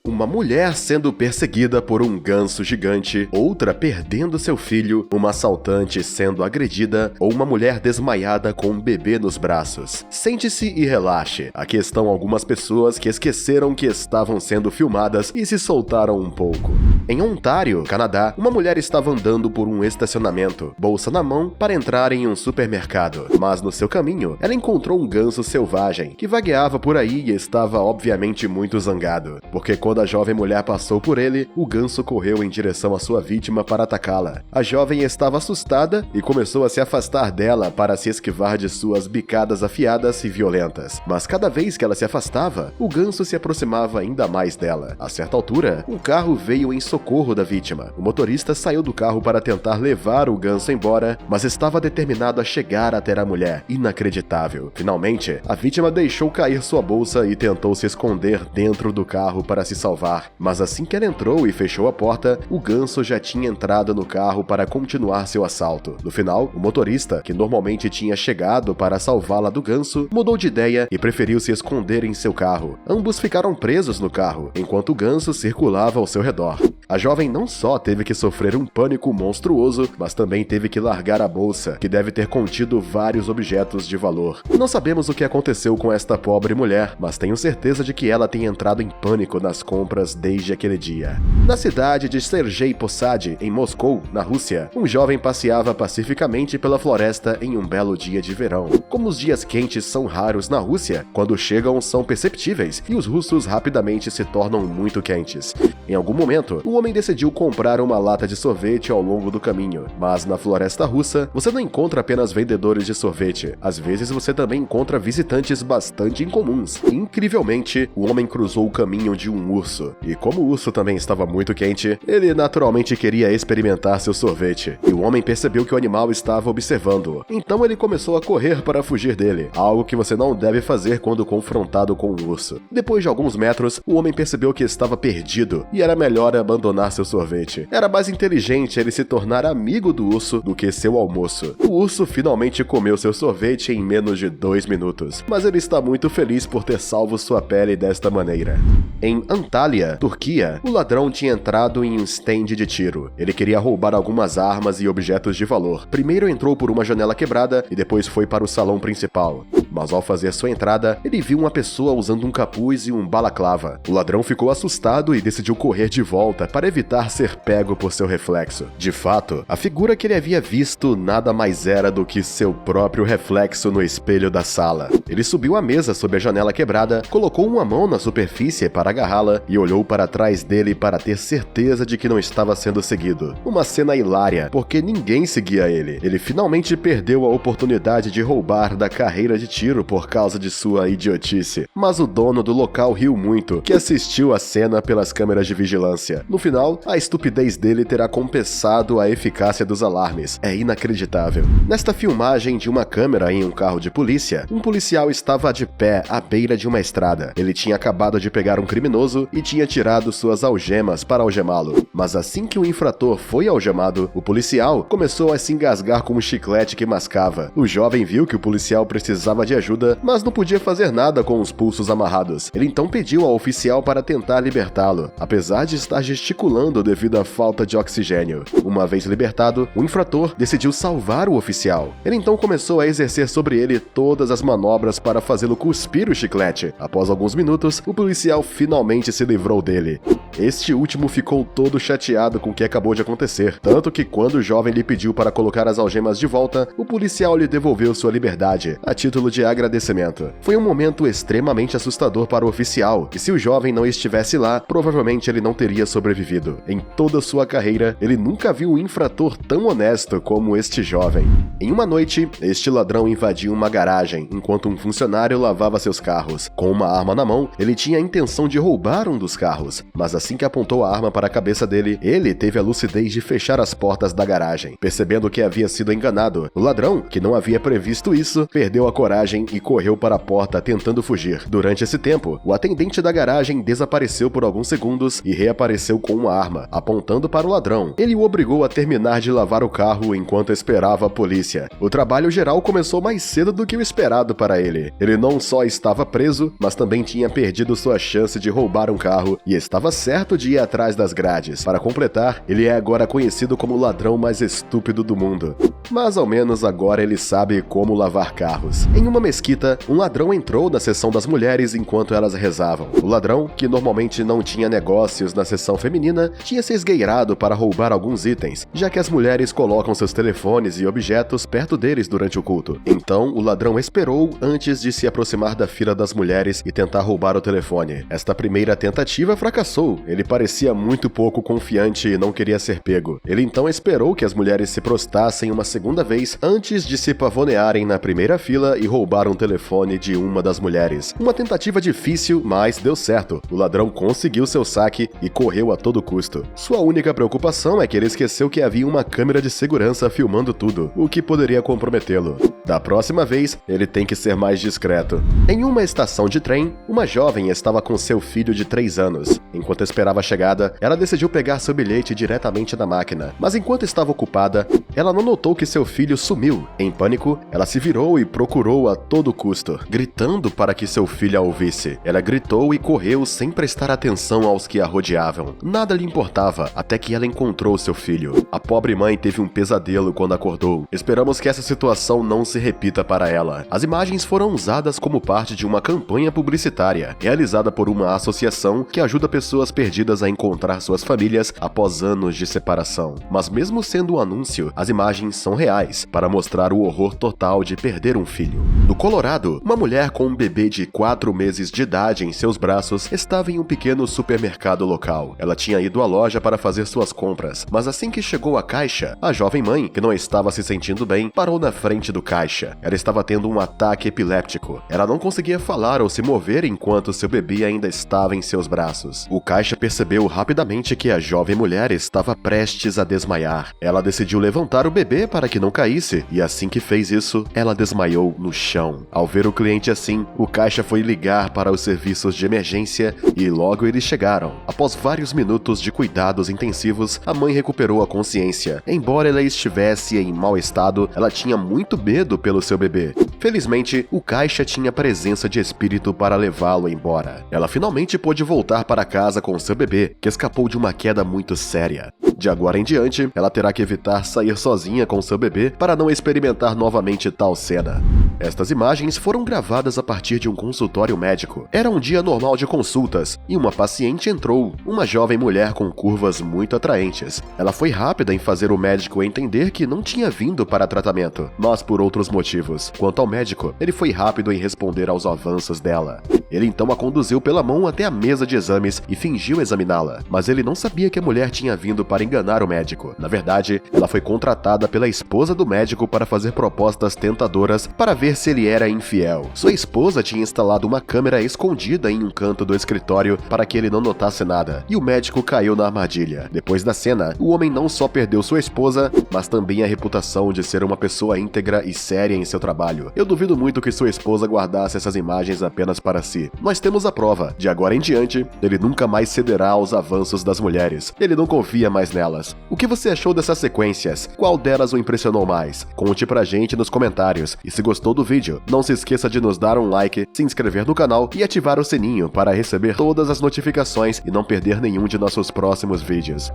Uma mulher sendo perseguida por um ganso gigante, outra perdendo seu filho, uma assaltante sendo agredida ou uma mulher desmaiada com um bebê nos braços. Sente-se e relaxe. Aqui estão algumas pessoas que esqueceram que estavam sendo filmadas e se soltaram um pouco. Em Ontário, Canadá, uma mulher estava andando por um estacionamento, bolsa na mão, para entrar em um supermercado. Mas no seu caminho, ela encontrou um ganso selvagem que vagueava por aí e estava obviamente muito zangado, porque quando a jovem mulher passou por ele, o ganso correu em direção à sua vítima para atacá-la. A jovem estava assustada e começou a se afastar dela para se esquivar de suas bicadas afiadas e violentas. Mas cada vez que ela se afastava, o ganso se aproximava ainda mais dela. A certa altura, um carro veio em socorro da vítima. O motorista saiu do carro para tentar levar o ganso embora, mas estava determinado a chegar até a mulher. Inacreditável. Finalmente, a vítima deixou cair sua bolsa e tentou se esconder dentro do carro para se salvar, mas assim que ela entrou e fechou a porta, o ganso já tinha entrado no carro para continuar seu assalto. No final, o motorista, que normalmente tinha chegado para salvá-la do ganso, mudou de ideia e preferiu se esconder em seu carro. Ambos ficaram presos no carro, enquanto o ganso circulava ao seu redor. A jovem não só teve que sofrer um pânico monstruoso, mas também teve que largar a bolsa, que deve ter contido vários objetos de valor. Não sabemos o que aconteceu com esta pobre mulher, mas tenho certeza de que ela tem entrado em pânico nas compras desde aquele dia. Na cidade de Sergei Posad, em Moscou, na Rússia, um jovem passeava pacificamente pela floresta em um belo dia de verão. Como os dias quentes são raros na Rússia, quando chegam são perceptíveis e os russos rapidamente se tornam muito quentes. Em algum momento, o homem decidiu comprar uma lata de sorvete ao longo do caminho, mas na floresta russa, você não encontra apenas vendedores de sorvete, às vezes você também encontra visitantes bastante incomuns. Incrivelmente, o homem cruzou o caminho de um urso, e como o urso também estava muito quente, ele naturalmente queria experimentar seu sorvete, e o homem percebeu que o animal estava observando-o. Então ele começou a correr para fugir dele, algo que você não deve fazer quando confrontado com um urso. Depois de alguns metros, o homem percebeu que estava perdido, e era melhor abandonar seu sorvete. Era mais inteligente ele se tornar amigo do urso do que seu almoço. O urso finalmente comeu seu sorvete em menos de 2 minutos, mas ele está muito feliz por ter salvo sua pele desta maneira. Em Antalya, Turquia, o ladrão tinha entrado em um stand de tiro. Ele queria roubar algumas armas e objetos de valor. Primeiro entrou por uma janela quebrada e depois foi para o salão principal. Mas ao fazer sua entrada, ele viu uma pessoa usando um capuz e um balaclava. O ladrão ficou assustado e decidiu correr de volta para evitar ser pego por seu reflexo. De fato, a figura que ele havia visto nada mais era do que seu próprio reflexo no espelho da sala. Ele subiu à mesa sob a janela quebrada, colocou uma mão na superfície para agarrá-la e olhou para trás dele para ter certeza de que não estava sendo seguido. Uma cena hilária, porque ninguém seguia ele. Ele finalmente perdeu a oportunidade de roubar da carreira de tiro por causa de sua idiotice. Mas o dono do local riu muito, que assistiu a cena pelas câmeras de vigilância. No final, a estupidez dele terá compensado a eficácia dos alarmes. É inacreditável. Nesta filmagem de uma câmera em um carro de polícia, um policial estava de pé à beira de uma estrada. Ele tinha acabado de pegar um criminoso e tinha tirado suas algemas para algemá-lo. Mas assim que o infrator foi algemado, o policial começou a se engasgar com um chiclete que mascava. O jovem viu que o policial precisava de ajuda, mas não podia fazer nada com os pulsos amarrados. Ele então pediu ao oficial para tentar libertá-lo, apesar de estar gesticulando devido à falta de oxigênio. Uma vez libertado, o infrator decidiu salvar o oficial. Ele então começou a exercer sobre ele todas as manobras para fazê-lo cuspir o chiclete. Após alguns minutos, o policial finalmente se livrou dele. Este último ficou todo chateado com o que acabou de acontecer, tanto que quando o jovem lhe pediu para colocar as algemas de volta, o policial lhe devolveu sua liberdade, a título de agradecimento. Foi um momento extremamente assustador para o oficial, e se o jovem não estivesse lá, provavelmente ele não teria sobrevivido. Em toda sua carreira, ele nunca viu um infrator tão honesto como este jovem. Em uma noite, este ladrão invadiu uma garagem, enquanto um funcionário lavava seus carros. Com uma arma na mão, ele tinha a intenção de roubar um dos carros, mas assim que apontou a arma para a cabeça dele, ele teve a lucidez de fechar as portas da garagem. Percebendo que havia sido enganado, o ladrão, que não havia previsto isso, perdeu a coragem garagem e correu para a porta tentando fugir. Durante esse tempo, o atendente da garagem desapareceu por alguns segundos e reapareceu com uma arma, apontando para o ladrão. Ele o obrigou a terminar de lavar o carro enquanto esperava a polícia. O trabalho geral começou mais cedo do que o esperado para ele. Ele não só estava preso, mas também tinha perdido sua chance de roubar um carro e estava certo de ir atrás das grades. Para completar, ele é agora conhecido como o ladrão mais estúpido do mundo. Mas ao menos agora ele sabe como lavar carros. Em uma mesquita, um ladrão entrou na seção das mulheres enquanto elas rezavam. O ladrão, que normalmente não tinha negócios na seção feminina, tinha se esgueirado para roubar alguns itens, já que as mulheres colocam seus telefones e objetos perto deles durante o culto. Então, o ladrão esperou antes de se aproximar da fila das mulheres e tentar roubar o telefone. Esta primeira tentativa fracassou. Ele parecia muito pouco confiante e não queria ser pego. Ele então esperou que as mulheres se prostrassem uma segunda vez antes de se pavonearem na primeira fila e roubar um telefone de uma das mulheres. Uma tentativa difícil, mas deu certo. O ladrão conseguiu seu saque e correu a todo custo. Sua única preocupação é que ele esqueceu que havia uma câmera de segurança filmando tudo, o que poderia comprometê-lo. Da próxima vez, ele tem que ser mais discreto. Em uma estação de trem, uma jovem estava com seu filho de 3 anos. Enquanto esperava a chegada, ela decidiu pegar seu bilhete diretamente na máquina. Mas enquanto estava ocupada, ela não notou que seu filho sumiu. Em pânico, ela se virou e procurou a todo custo, gritando para que seu filho a ouvisse. Ela gritou e correu sem prestar atenção aos que a rodeavam. Nada lhe importava, até que ela encontrou seu filho. A pobre mãe teve um pesadelo quando acordou. Esperamos que essa situação não se repita para ela. As imagens foram usadas como parte de uma campanha publicitária, realizada por uma associação que ajuda pessoas perdidas a encontrar suas famílias após anos de separação. Mas mesmo sendo um anúncio, as imagens são reais, para mostrar o horror total de perder um filho. No Colorado, uma mulher com um bebê de 4 meses de idade em seus braços estava em um pequeno supermercado local. Ela tinha ido à loja para fazer suas compras, mas assim que chegou à caixa, a jovem mãe, que não estava se sentindo bem, parou na frente do caixa. Ela estava tendo um ataque epiléptico. Ela não conseguia falar ou se mover enquanto seu bebê ainda estava em seus braços. O caixa percebeu rapidamente que a jovem mulher estava prestes a desmaiar. Ela decidiu levantar o bebê para que não caísse, e assim que fez isso, ela desmaiou no chão. Ao ver o cliente assim, o caixa foi ligar para os serviços de emergência e logo eles chegaram. Após vários minutos de cuidados intensivos, a mãe recuperou a consciência. Embora ela estivesse em mau estado, ela tinha muito medo pelo seu bebê. Felizmente, o caixa tinha presença de espírito para levá-lo embora. Ela finalmente pôde voltar para casa com seu bebê, que escapou de uma queda muito séria. De agora em diante, ela terá que evitar sair sozinha com seu bebê para não experimentar novamente tal cena. Estas imagens foram gravadas a partir de um consultório médico. Era um dia normal de consultas e uma paciente entrou, uma jovem mulher com curvas muito atraentes. Ela foi rápida em fazer o médico entender que não tinha vindo para tratamento, mas por outros motivos. Quanto ao médico, ele foi rápido em responder aos avanços dela. Ele então a conduziu pela mão até a mesa de exames e fingiu examiná-la, mas ele não sabia que a mulher tinha vindo para enganar o médico. Na verdade, ela foi contratada pela esposa do médico para fazer propostas tentadoras para ver se ele era infiel. Sua esposa tinha instalado uma câmera escondida em um canto do escritório para que ele não notasse nada, e o médico caiu na armadilha. Depois da cena, o homem não só perdeu sua esposa, mas também a reputação de ser uma pessoa íntegra e séria em seu trabalho. Eu duvido muito que sua esposa guardasse essas imagens apenas para si. Nós temos a prova. De agora em diante, ele nunca mais cederá aos avanços das mulheres. Ele não confia mais nelas. O que você achou dessas sequências? Qual delas o impressionou mais? Conte pra gente nos comentários. E se gostou do vídeo, não se esqueça de nos dar um like, se inscrever no canal e ativar o sininho para receber todas as notificações e não perder nenhum de nossos próximos vídeos.